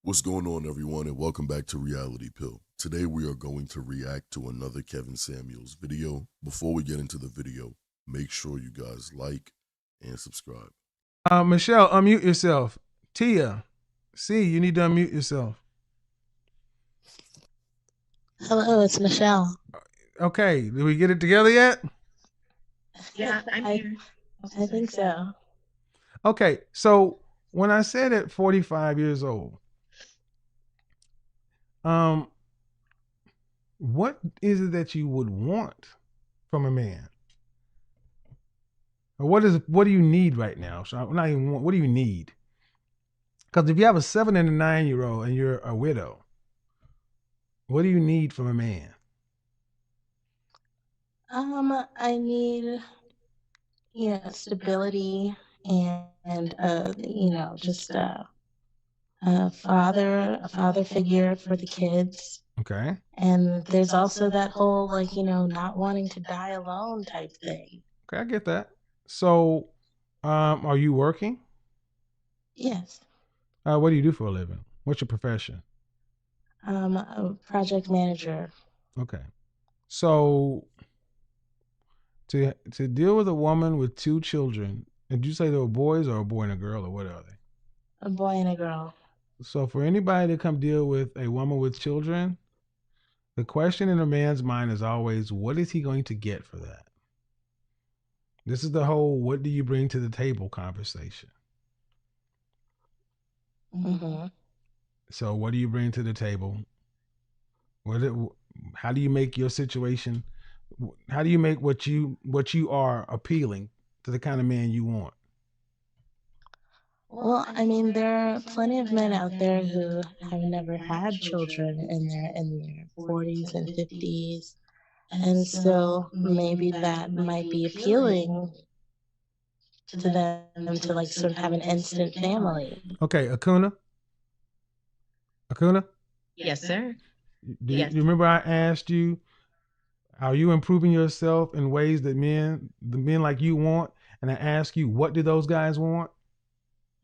What's going on, everyone, and welcome back to Reality Pill. Today, we are going to react to another Kevin Samuels video. Before we get into the video, make sure you guys like and subscribe. Michelle, unmute yourself. Tia, C, you need to unmute yourself. Hello, it's Michelle. Okay, did we get it together yet? Yeah, I'm here. I think so. Okay, so when I said at 45 years old, what is it that you would want from a man? Or what do you need right now? So I'm not even what do you need? Because if you have a 7 and a 9-year-old and you're a widow, what do you need from a man? I need, stability and just a father figure for the kids. Okay. And there's also that whole not wanting to die alone type thing. Okay, I get that. So, are you working? Yes. What do you do for a living? What's your profession? A project manager. Okay. So to deal with a woman with 2 children, and did you say they were boys or a boy and a girl or what are they? A boy and a girl. So for anybody to come deal with a woman with children, the question in a man's mind is always, what is he going to get for that? This is the whole what do you bring to the table conversation. Mm-hmm. So what do you bring to the table? How do you make your situation? How do you make what you are appealing to the kind of man you want? Well, I mean, there are plenty of men out there who have never had children in their 40s and 50s, and so maybe that might be appealing to them to like sort of have an instant family. Okay, Akuna. Yes, sir. Do you remember I asked you, are you improving yourself in ways that the men like you want? And I asked you, what do those guys want?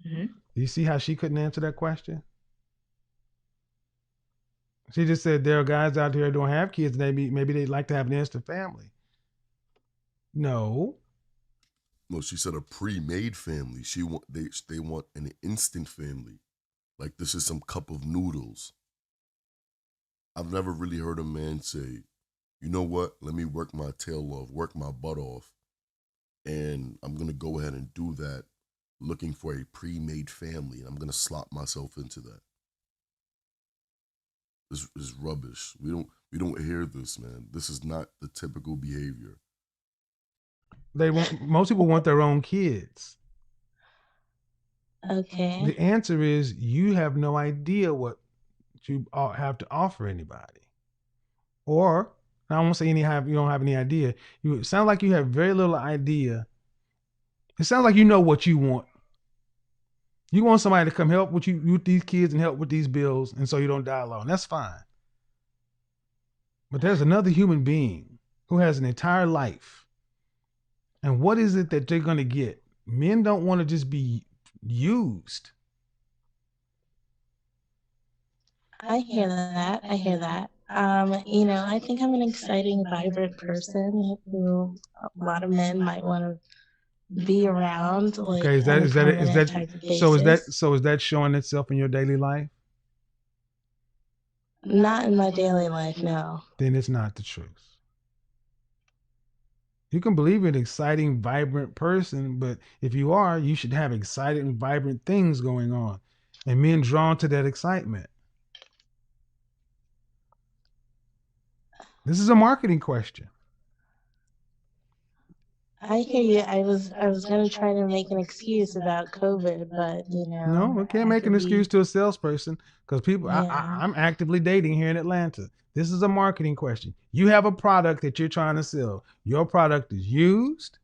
Mm-hmm. Do you see how she couldn't answer that question? She just said there are guys out there who don't have kids. Maybe they'd like to have an instant family. No. No, she said a pre-made family. They want an instant family, like this is some cup of noodles. I've never really heard a man say, "You know what? Let me work my tail off, work my butt off, and I'm gonna go ahead and do that, looking for a pre-made family, and I'm gonna slop myself into that." This is rubbish. We don't hear this, man. This is not the typical behavior. Most people want their own kids. Okay. The answer is you have no idea what you have to offer anybody. Or I won't say you don't have any idea. It sounds like you have very little idea. It sounds like you know what you want. You want somebody to come help with you with these kids and help with these bills, and so you don't die alone. That's fine. But there's another human being who has an entire life. And what is it that they're going to get? Men don't want to just be used. I hear that. I hear that. I think I'm an exciting, vibrant person who a lot of men might want to be around, like Okay, on a permanent type of basis. so is that showing itself in your daily life? Not in my daily life, no. Then it's not the truth. You can believe you're an exciting, vibrant person, but if you are, you should have exciting, vibrant things going on, and men drawn to that excitement. This is a marketing question. I hear you. I was gonna try to make an excuse about COVID, but No, we can't make an excuse to a salesperson because people. Yeah. I'm actively dating here in Atlanta. This is a marketing question. You have a product that you're trying to sell. Your product is used.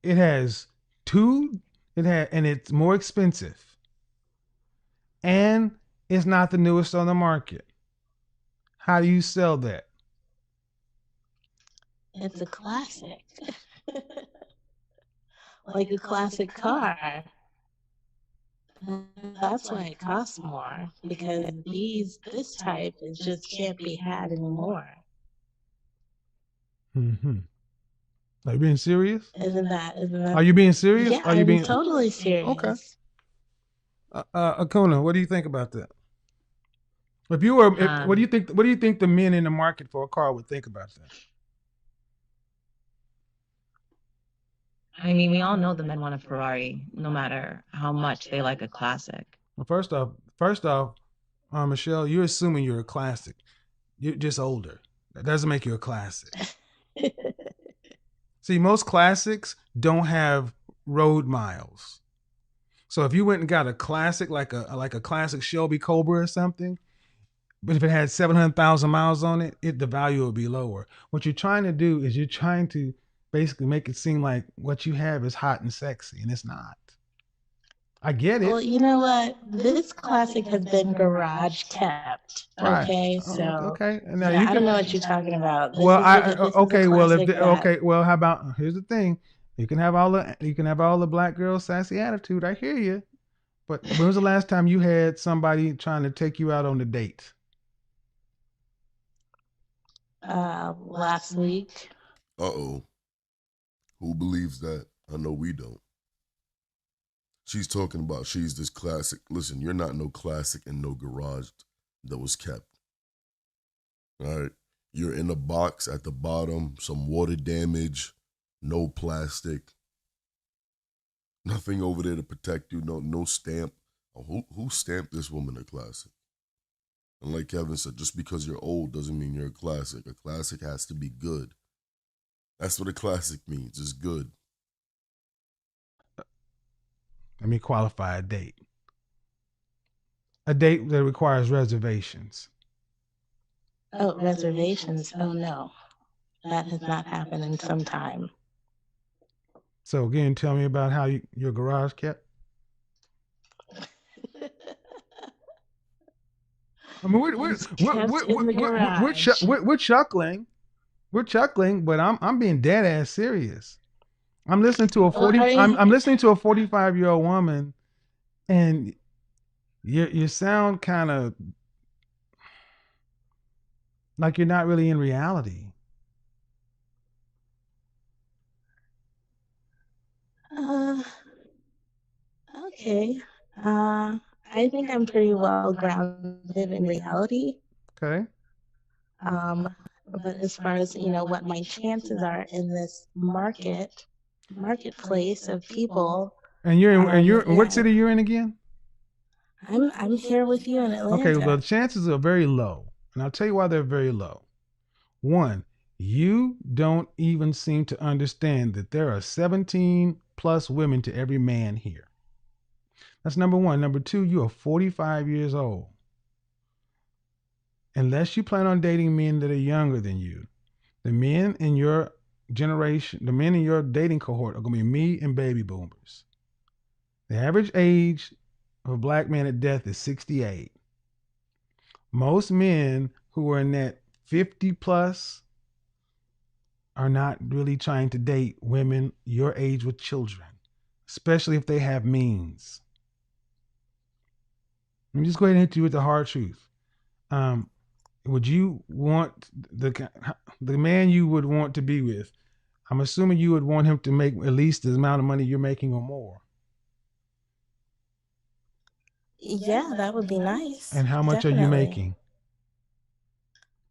It has two. And it's more expensive, and it's not the newest on the market. How do you sell that? It's a classic. Like a classic car. And that's why it costs more because this type is just can't be had anymore. Mm-hmm. Are you being serious? Isn't that Are you being serious? Yeah, Are you I'm being totally okay? serious. Akuna, what do you think about that? If you were, what do you think? What do you think the men in the market for a car would think about that? I mean, we all know the men want a Ferrari, no matter how much they like a classic. Well, first off, Michelle, you're assuming you're a classic. You're just older. That doesn't make you a classic. See, most classics don't have road miles. So if you went and got a classic like a classic Shelby Cobra or something, but if it had 700,000 miles on it, the value would be lower. What you're trying to do is you're trying to basically make it seem like what you have is hot and sexy, and it's not. I get it. Well, you know what? This classic has been garage kept. Right. Okay, so Okay. And now yeah, you I don't can. know what you're talking about. Well, This is a okay. Well, classic that okay. Well, how about here's the thing. You can have all the black girl sassy attitude. I hear you. But when was the last time you had somebody trying to take you out on a date? last week. Uh-oh. Who believes that? I know we don't. She's talking about she's this classic. Listen, you're not no classic and no garage that was kept. All right. You're in a box at the bottom, some water damage, no plastic, nothing over there to protect you, no stamp. Who stamped this woman a classic? And like Kevin said, just because you're old doesn't mean you're a classic. A classic has to be good. That's what a classic means. It's good. Let me qualify a date. A date that requires reservations. Oh, reservations. Oh no, that has not happened in some time. So again, tell me about how your garage kept. I mean, It's kept in the garage. we're chuckling. We're chuckling, but I'm being dead ass serious. I'm listening to a Well, 40. I mean, I'm listening to a 45-year-old woman, and you sound kind of like you're not really in reality. uh, okay. I think I'm pretty well grounded in reality. Okay. Um, but as far as what my chances are in this marketplace of people, And you're in what yeah, city you're in again? I'm here with you in Okay, well, Atlanta. the chances are very low, and I'll tell you why they're very low. One, you don't even seem to understand that there are 17 plus women to every man here. That's number one. Number two, you are 45 years old. Unless you plan on dating men that are younger than you, the men in your generation, the men in your dating cohort are going to be me and baby boomers. The average age of a black man at death is 68. Most men who are in that 50 plus are not really trying to date women your age with children, especially if they have means. Let me just go ahead and hit you with the hard truth. Um, would you want the man you would want to be with? I'm assuming you would want him to make at least the amount of money you're making or more. Yeah, that would be nice. And how much are you Definitely. making?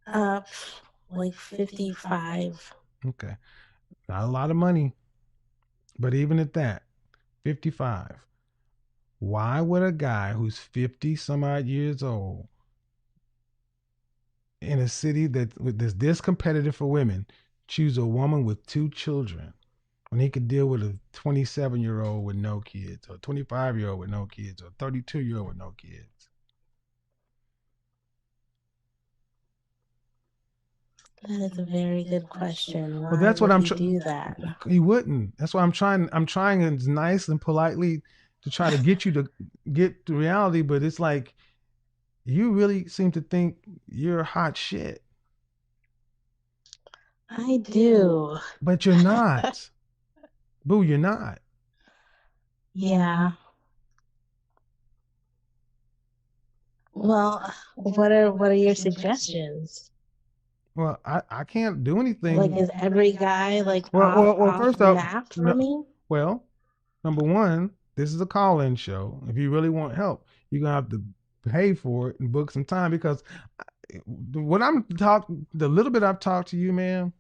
Uh, like 55. Okay, not a lot of money, but even at that, 55. Why would a guy who's 50 some odd years old in a city that's this competitive for women choose a woman with two children when he could deal with a 27-year-old with no kids, or 25-year-old with no kids, or 32-year-old with no kids? That is a very good question. Well, Why that's what would I'm he do that? He wouldn't. That's why I'm trying as nice and politely to try to get you to get to reality, but it's like you really seem to think you're hot shit. I do. But you're not. Boo, you're not. Yeah. Well, what are your suggestions? Well, I can't do anything. Like, is every guy like well, off first the off, map for no, me? well, number one, this is a call-in show. If you really want help, you're gonna have to pay for it and book some time because what the little bit I've talked to you, man,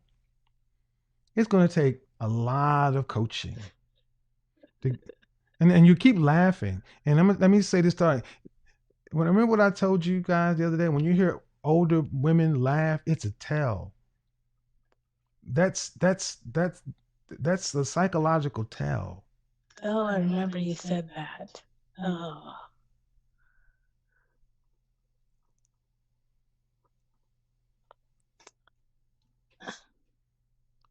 it's gonna take a lot of coaching. And you keep laughing. And let me say this story. Remember what I told you guys the other day? When you hear older women laugh, it's a tell. That's the psychological tell. Oh, I remember you said that. Oh.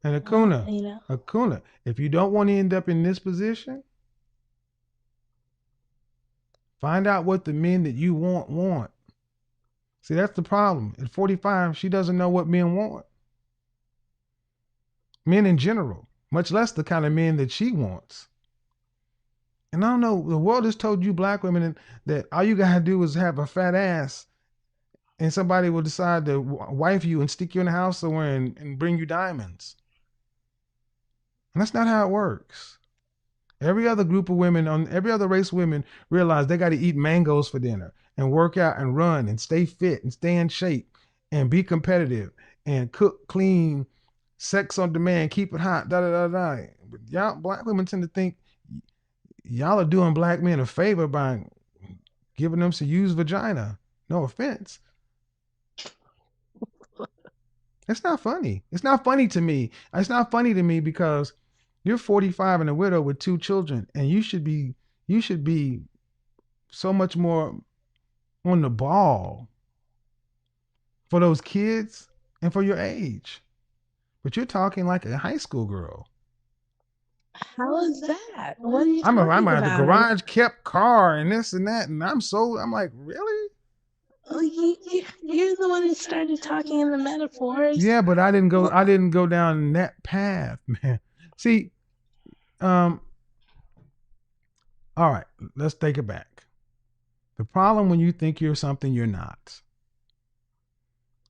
And Acuna, Well, Acuna, if you don't want to end up in this position, find out what the men that you want. See, that's the problem. At 45, she doesn't know what men want. Men in general, much less the kind of men that she wants. And I don't know, the world has told you black women that all you gotta do is have a fat ass and somebody will decide to wife you and stick you in the house somewhere and bring you diamonds. And that's not how it works. Every other group of women, on every other race of women, realize they got to eat mangoes for dinner and work out and run and stay fit and stay in shape and be competitive and cook, clean, sex on demand, keep it hot, da da da da. But y'all, black women tend to think y'all are doing black men a favor by giving them some used vagina. No offense. It's not funny. It's not funny to me. It's not funny to me because you're 45 and a widow with 2 children, and you should be so much more on the ball for those kids and for your age. But you're talking like a high school girl. how is that? What are you I'm talking at the about? garage kept car and this and that, and I'm like, really? Well, you're the one who started talking in the metaphors. Yeah, but I didn't go down that path, man. See, all right, let's take it back. The problem when you think you're something you're not,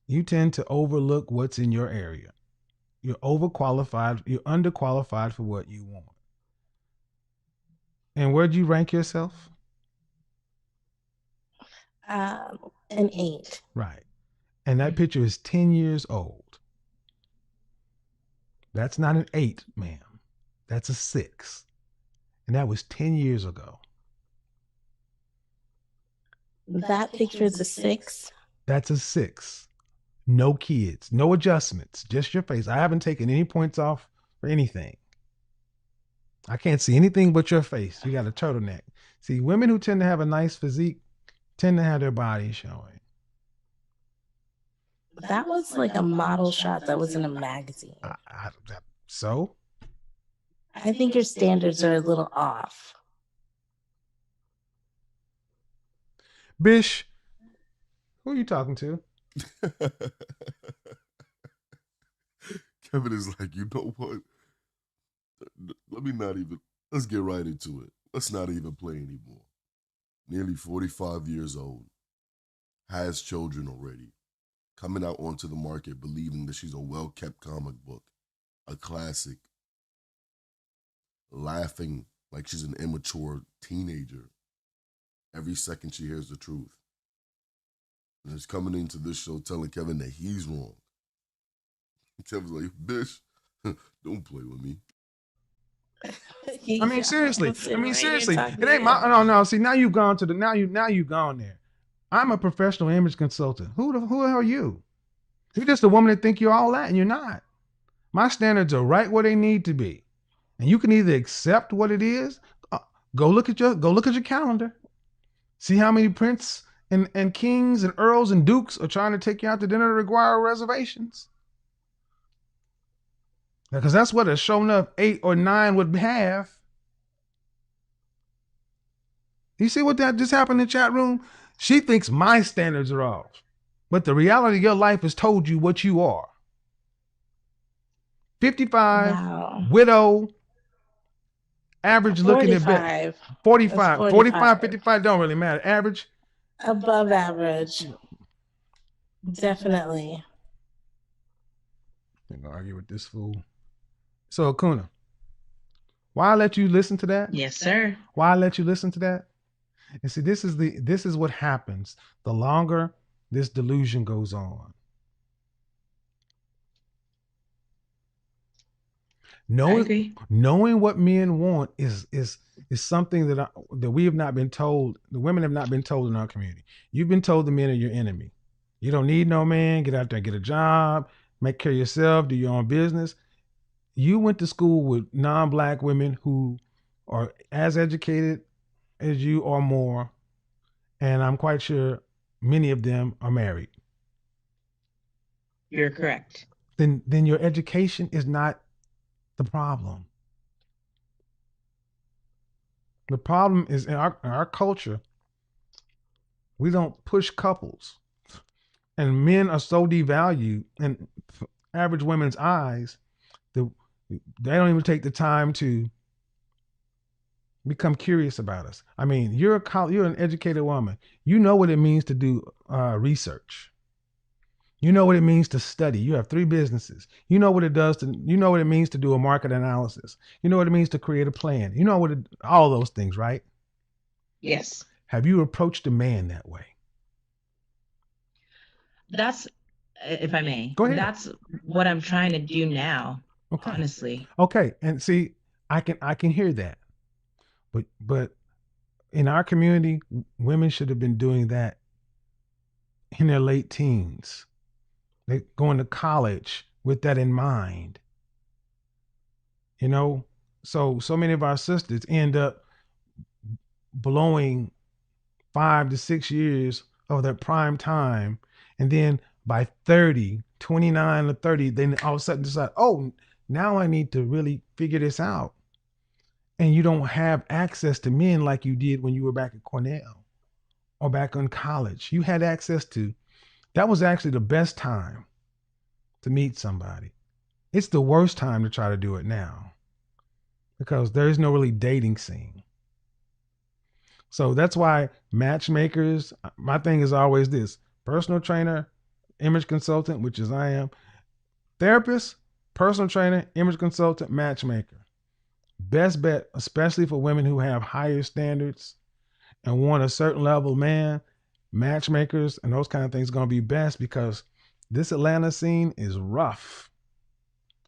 you tend to overlook what's in your area. You're overqualified, you're underqualified for what you want. And where'd you rank yourself? An 8. Right. And that picture is 10 years old. That's not an 8, ma'am. That's a 6. And that was 10 years ago. That picture is a 6. That's a 6. No kids, no adjustments, just your face. I haven't taken any points off for anything. I can't see anything but your face. You got a turtleneck. See, women who tend to have a nice physique tend to have their body showing. That was like a model shot that was in a magazine. So? I think your standards are a little off. Bish, who are you talking to? Kevin is like, you know what? Let's get right into it. Let's not even play anymore. Nearly 45 years old, has children already, coming out onto the market believing that she's a well-kept comic book, a classic, laughing like she's an immature teenager every second she hears the truth. And is coming into this show telling Kevin that he's wrong. Kevin's like, bitch, don't play with me. I mean, seriously. Right, it ain't my. No. See, now you've gone to the. Now you've gone there. I'm a professional image consultant. Who the hell are you? You're just a woman that think you're all that, and you're not. My standards are right where they need to be, and you can either accept what it is. Go look at your calendar. See how many princes and kings and earls and dukes are trying to take you out to dinner to require reservations. Because that's what a show enough 8 or 9 would have. You see what that just happened in the chat room? She thinks my standards are off. But the reality of your life has told you what you are. 55, wow. Widow, average looking at bit. 45, 55, don't really matter. Average, Above average. Definitely. I'm gonna argue with this fool. So Akuna, why I let you listen to that? Yes, sir. Why I let you listen to that? And see, this is what happens the longer this delusion goes on. Knowing what men want is something that we have not been told. The women have not been told in our community. You've been told the men are your enemy. You don't need no man. Get out there, get a job, make care of yourself, do your own business. You went to school with non-black women who are as educated as you or more, and I'm quite sure many of them are married. You're correct. Then your education is not the problem. The problem is in our culture, we don't push couples. And men are so devalued in average women's eyes that they don't even take the time to become curious about us. I mean, you're an educated woman. You know what it means to do research. You know what it means to study. You have 3 businesses. You know what it does to. You know what it means to do a market analysis. You know what it means to create a plan. You know all those things, right? Yes. Have you approached a man that way? That's, if I may, Go ahead. that's what I'm trying to do now. Okay. Honestly. Okay, and see, I can hear that, but in our community, women should have been doing that in their late teens. They going to college with that in mind. You know, so many of our sisters end up blowing 5 to 6 years of their prime time, and then by 30, 29 or 30, then all of a sudden decide, oh, now I need to really figure this out. And you don't have access to men like you did when you were back at Cornell or back in college. You had access to, that was actually the best time to meet somebody. It's the worst time to try to do it now because there is no really dating scene. So that's why matchmakers, my thing is always this: personal trainer, image consultant, which is I am, therapist, personal trainer, image consultant, matchmaker. Best bet, especially for women who have higher standards and want a certain level of man, matchmakers and those kind of things are going to be best because this Atlanta scene is rough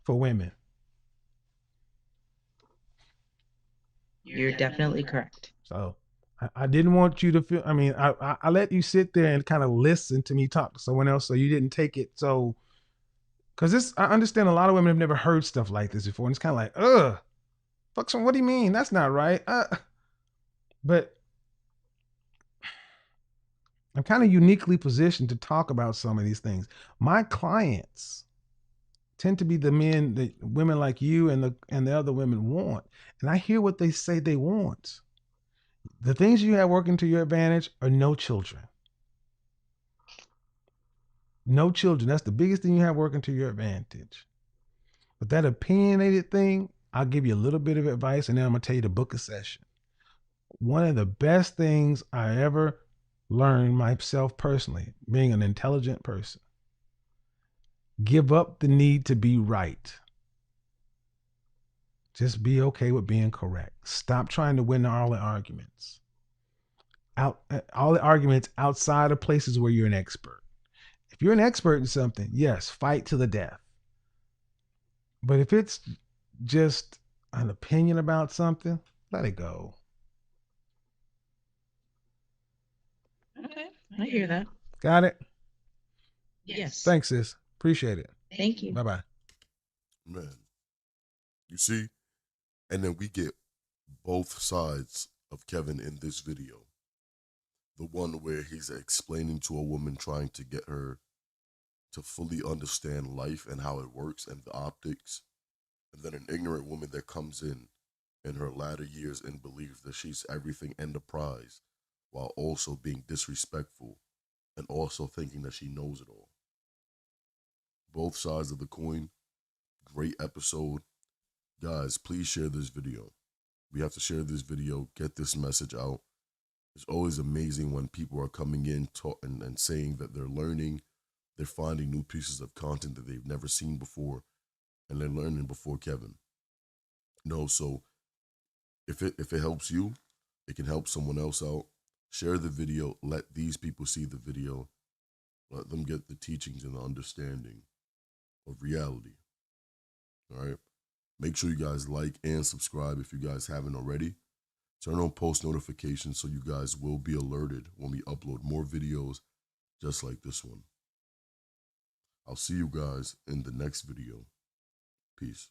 for women. You're definitely correct. So I didn't want you to feel, I mean, I let you sit there and kind of listen to me talk to someone else so you didn't take it so, because I understand a lot of women have never heard stuff like this before. And it's kind of like, ugh, fuck, what do you mean? That's not right. But I'm kind of uniquely positioned to talk about some of these things. My clients tend to be the men that women like you and the other women want. And I hear what they say they want. The things you have working to your advantage are no children. No children. That's the biggest thing you have working to your advantage. But that opinionated thing, I'll give you a little bit of advice and then I'm going to tell you to book a session. One of the best things I ever learned myself personally, being an intelligent person, give up the need to be right. Just be okay with being correct. Stop trying to win all the arguments. All the arguments outside of places where you're an expert. If you're an expert in something, yes, fight to the death. But if it's just an opinion about something, let it go. Okay, I hear that. Got it? Yes. Thanks, sis. Appreciate it. Thank you. Bye-bye. Man, you see? And then we get both sides of Kevin in this video. The one where he's explaining to a woman, trying to get her to fully understand life and how it works and the optics. And then an ignorant woman that comes in her latter years and believes that she's everything and the prize, while also being disrespectful and also thinking that she knows it all. Both sides of the coin. Great episode. Guys, please share this video. We have to share this video, get this message out. It's always amazing when people are coming in and saying that they're learning, they're finding new pieces of content that they've never seen before, and they're learning before Kevin. So if it helps you, it can help someone else out. Share the video. Let these people see the video. Let them get the teachings and the understanding of reality. All right. Make sure you guys like and subscribe if you guys haven't already. Turn on post notifications so you guys will be alerted when we upload more videos just like this one. I'll see you guys in the next video. Peace.